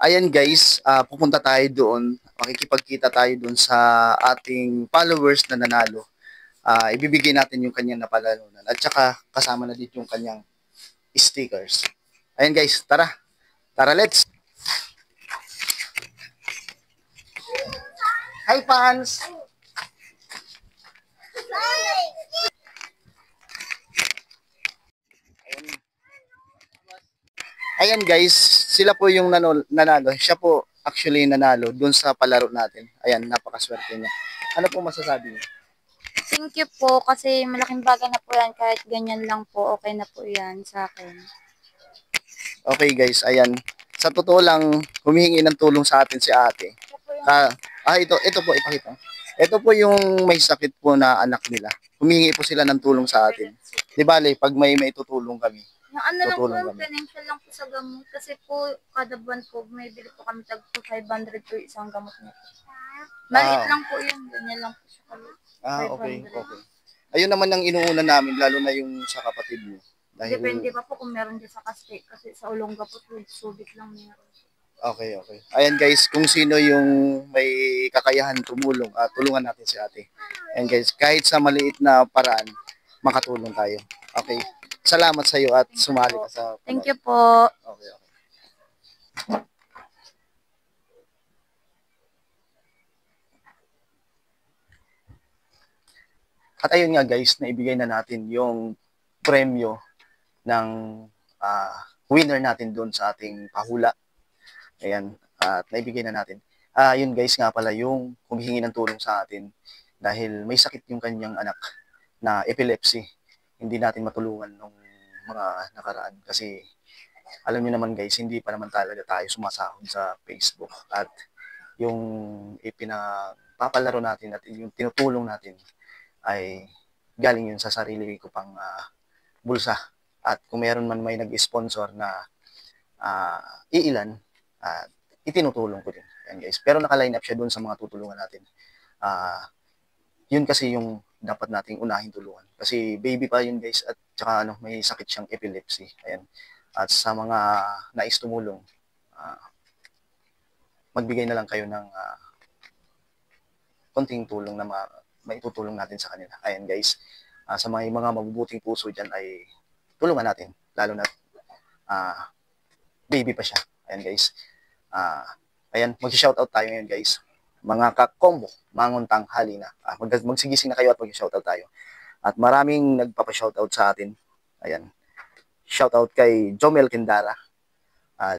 Ayan guys, pupunta tayo doon. Makikipagkita tayo doon sa ating followers na nanalo. Ibibigay natin yung kanyang napalalunan. At saka kasama na dito yung kanyang stickers. Ayan guys, tara. Tara, let's. Hi fans! Ayan guys, sila po yung nanalo. Siya po actually nanalo doon sa palaro natin. Ayan, napakaswerte niya. Ano po masasabi niyo? Thank you po kasi malaking bagay na po yan. Kahit ganyan lang po, okay na po yan sa akin. Okay guys, ayan. Sa totoo lang, humihingi ng tulong sa atin si ate. Ito po, ipakita. Ito po yung may sakit po na anak nila. Humihingi po sila ng tulong sa atin. Di bale, pag may maitutulong kami, Yung ano lang po, tutulong kami. financial lang po sa gamot. Kasi po, kada buwan po, may bili po kami tag 500 po isang gamot niya. Maliit lang po yun. Ganyan lang po siya. Okay. Ayun naman ang inuuna namin, lalo na yung sa kapatid mo. Dahil... Depende pa po kung meron din sa Kaste. Kasi sa Olongga po, subit lang meron. Okay. Ayan guys, kung sino yung may kakayahan tumulong, tulungan natin si ate. Ayan guys, kahit sa maliit na paraan, makatulong tayo. Okay. Salamat sa iyo at sumali ka sa... Thank you po. Okay. At ayun nga guys, naibigay na natin yung premyo ng winner natin doon sa ating pahula. Ayan, at naibigay na natin. Yun guys nga pala yung humihingi ng tulong sa atin dahil may sakit yung kanyang anak na epilepsy. Hindi natin matulungan nung mga nakaraan kasi alam niyo naman guys, hindi pa naman talaga tayo sumasahod sa Facebook at yung ipinapapalaro natin at yung tinutulong natin ay galing yun sa sarili ko pang bulsa. At kung meron man may nag-sponsor na iilan, itinutulong ko din. Yan guys. Pero naka-line up siya doon sa mga tutulungan natin. Yun kasi yung dapat nating unahin tulungan. Kasi baby pa yun guys at saka may sakit siyang epilepsy. Ayan. At sa mga nais tumulong, magbigay na lang kayo ng konting tulong na maitutulong natin sa kanila. Ayan guys. Sa mga mabubuting puso dyan ay tulungan natin. Lalo na baby pa siya. Ayan guys. Ayan, mag-shoutout tayo ngayon guys. Mga ka-combo, manguntang halina. Magsigising na kayo at mag-shoutout tayo. At maraming nagpapa-shoutout sa atin. Ayan. Shoutout kay Jomel Kendara.